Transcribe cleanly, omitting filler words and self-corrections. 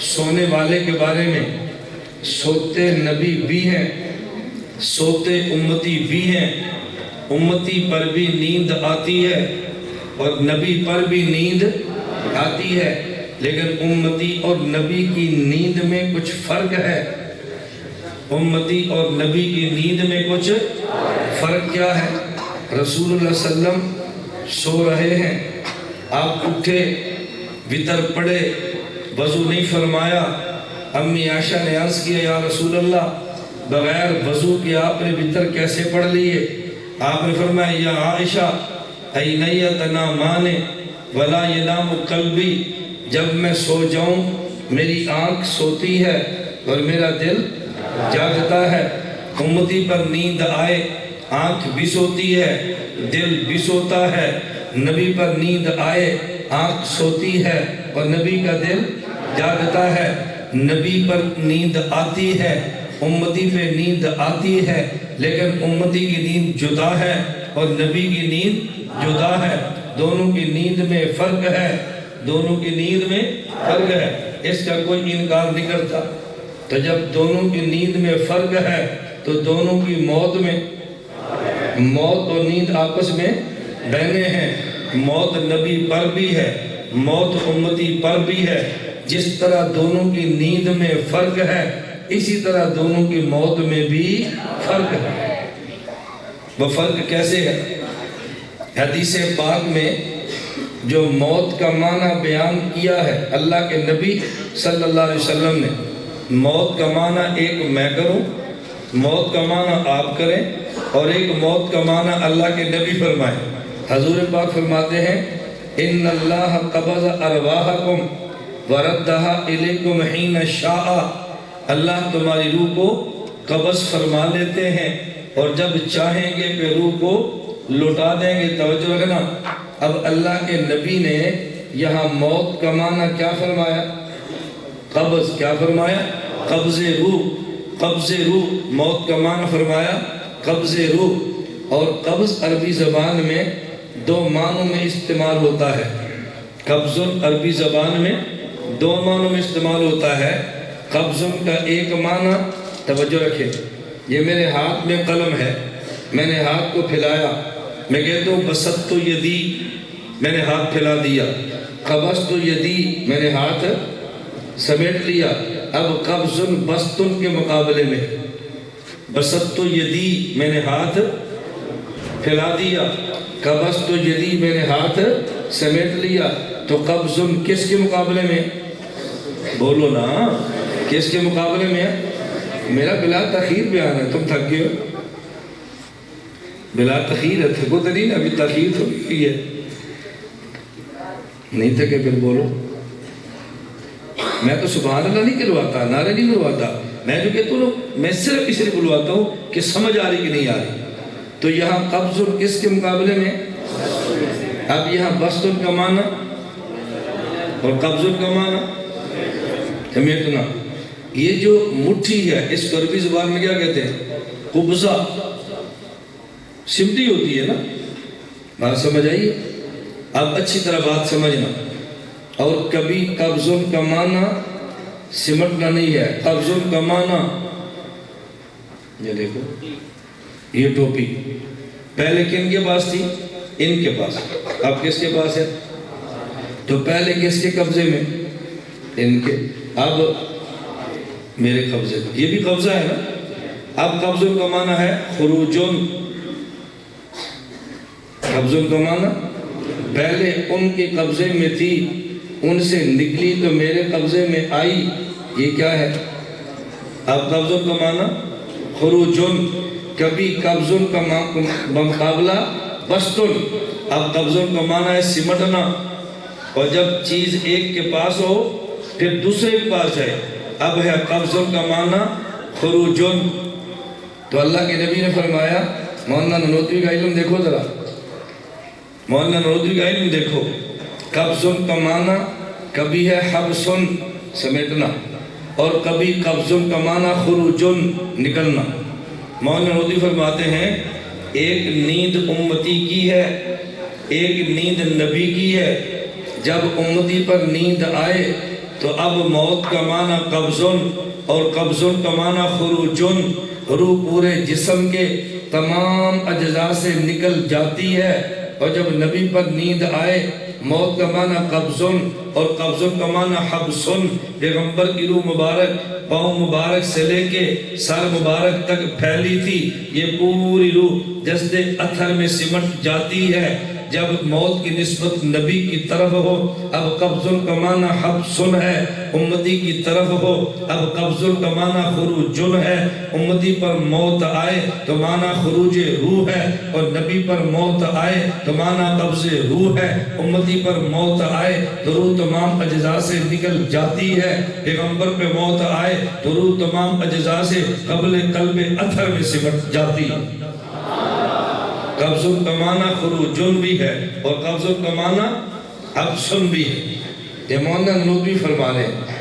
سونے والے کے بارے میں سوتے نبی بھی ہیں، سوتے امتی بھی ہیں۔ امتی پر بھی نیند آتی ہے اور نبی پر بھی نیند آتی ہے، لیکن امتی اور نبی کی نیند میں کچھ فرق ہے۔ امتی اور نبی کی نیند میں کچھ فرق کیا ہے؟ رسول اللہ صلی اللہ علیہ وسلم سو رہے ہیں، آپ اٹھے، وطر پڑے، وضو نہیں فرمایا۔ امی عائشہ نے عرض کیا یا رسول اللہ بغیر وضو کے آپ نے وطر کیسے پڑھ لیے؟ آپ نے فرمایا یا عائشہ عینی تنامان ولا ینام قلبی، جب میں سو جاؤں میری آنکھ سوتی ہے اور میرا دل جاگتا ہے۔ امتی پر نیند آئے آنکھ بھی سوتی ہے، دل بھی سوتا ہے۔ نبی پر نیند آئے آنکھ سوتی ہے اور نبی کا دل جاگتا ہے۔ نبی پر نیند آتی ہے، امتی پہ نیند آتی ہے، لیکن امتی کی نیند جدا ہے اور نبی کی نیند جدا ہے۔ دونوں کی نیند میں فرق ہے، دونوں کی نیند میں فرق ہے، اس کا کوئی انکار نہیں کرتا۔ تو جب دونوں کی نیند میں فرق ہے تو دونوں کی موت اور نیند آپس میں بہنے ہیں۔ موت نبی پر بھی ہے، موت امتی پر بھی ہے۔ جس طرح دونوں کی نیند میں فرق ہے، اسی طرح دونوں کی موت میں بھی فرق ہے۔ وہ فرق کیسے ہے؟ حدیث پاک میں جو موت کا معنی بیان کیا ہے اللہ کے نبی صلی اللہ علیہ وسلم نے، موت کا معنی ایک میں کروں، موت کا معنی آپ کریں، اور ایک موت کا معنی اللہ کے نبی فرمائیں۔ حضور پاک فرماتے ہیں ان اللہ قبض ارواحکم وردہا الیکم حین شاء، اللہ تمہاری روح کو قبض فرما لیتے ہیں اور جب چاہیں گے کہ روح کو لوٹا دیں گے۔ توجہ رکھنا، اب اللہ کے نبی نے یہاں موت کا معنی کیا فرمایا؟ قبض۔ کیا فرمایا؟ قبض روح۔ قبض روح موت کا معنی فرمایا قبض روح۔ اور قبض عربی زبان میں دو معنوں میں استعمال ہوتا ہے۔ قبض عربی زبان میں دو معنوں میں استعمال ہوتا ہے۔ قبض کا ایک معنی، توجہ رکھیں، یہ میرے ہاتھ میں قلم ہے، میں نے ہاتھ کو پھیلایا، میں کہتا ہوں بسطت یدی، میں نے ہاتھ پھیلا دیا۔ قبضت یدی، میں نے ہاتھ سمیٹ لیا۔ اب قبض بسط کے مقابلے میں بسطت یدی، میں نے ہاتھ پھیلا دیا، قبضت یدی، میں نے ہاتھ سمیٹ لیا۔ تو قبض کس کے مقابلے میں؟ بولو نا، کس کے مقابلے میں ہے؟ میرا بلا تاخیر بیان ہے، تم تھک گئے ہو؟ بلا تاخیر ہے، تھکو تو نہیں، ابھی تاخیر تو نہیں ہے، نہیں تھکے پھر بولو۔ میں تو سبحان اللہ نہیں کرواتا، نعرے نہیں کرواتا، میں جو کہتا ہوں میں صرف اس لیے بلواتا ہوں کہ سمجھ آ رہی کہ نہیں آ رہی۔ تو یہاں قبض کس کے مقابلے میں؟ اب یہاں بسط کا معنی اور قبض کا معنی سمیٹنا۔ یہ جو مٹھی ہے اس کو عربی زبان میں کیا کہتے ہیں؟ قبضہ، سمٹی ہوتی ہے نا، بات سمجھ آئیے؟ اب اچھی طرح بات سمجھنا۔ اور کبھی قبض کا معنی سمٹنا نہیں ہے، قبض کا معنی، یہ دیکھو یہ ٹوپی پہلے کن کے پاس تھی؟ ان کے پاس، اب کس کے پاس ہے؟ تو پہلے کس کے قبضے میں؟ ان کے، اب میرے قبضے میں، یہ بھی قبضہ ہے نا۔ اب قبض کا معنی ہے خروجن۔ قبض کا معنی پہلے ان کے قبضے میں تھی، ان سے نکلی تو میرے قبضے میں آئی، یہ کیا ہے؟ اب قبض کا معنی خروجن، کبھی قبض کا مقابلہ بسطن۔ اب قبض کا معنی ہے سمٹنا، اور جب چیز ایک کے پاس ہو پھر دوسرے کے پاس جائے، اب ہے قبض کا معنی خروجن۔ تو اللہ کے نبی نے فرمایا، مولانا ننوتوی کا علم دیکھو ذرا، مولانا ننوتوی کا علم دیکھو، قبض کا معنی کبھی ہے حبسن، سمیٹنا، اور کبھی قبض کا معنی خروجن، نکلنا۔ مولانا ننوتوی فرماتے ہیں ایک نیند امتی کی ہے، ایک نیند نبی کی ہے۔ جب امتی پر نیند آئے تو اب موت کا معنی قبضن اور قبضن کا معنی خروجن، روح پورے جسم کے تمام اجزاء سے نکل جاتی ہے، اور جب نبی پر نیند آئے موت کا معنی قبضن اور قبضن کا معنی حبسن، پیغمبر کی روح مبارک پاؤں مبارک سے لے کے سر مبارک تک پھیلی تھی، یہ پوری روح جسد اتھر میں سمٹ جاتی ہے جب موت کی نسبت نبی کی طرف ہو۔ اب قبضن کا معنی حبسن ہے، امتی کی طرف ہو، اب قبضن کا معنی خروجن ہے، امتی پر موت آئے تو معنی خروج روح ہے، اور نبی پر موت آئے تو معنی قبض روح ہے، امتی پر موت آئے تو روح تمام اجزاء سے نکل جاتی ہے، پیغمبر پہ موت آئے تو روح تمام اجزاء سے قبل قلب اتھر میں سمٹ جاتی ہے۔ قبضن کا معنی خروجن بھی ہے اور قبضن کا معنی حبسن بھی ہے۔ یہ مولانا نوبی فرما رہے ہیں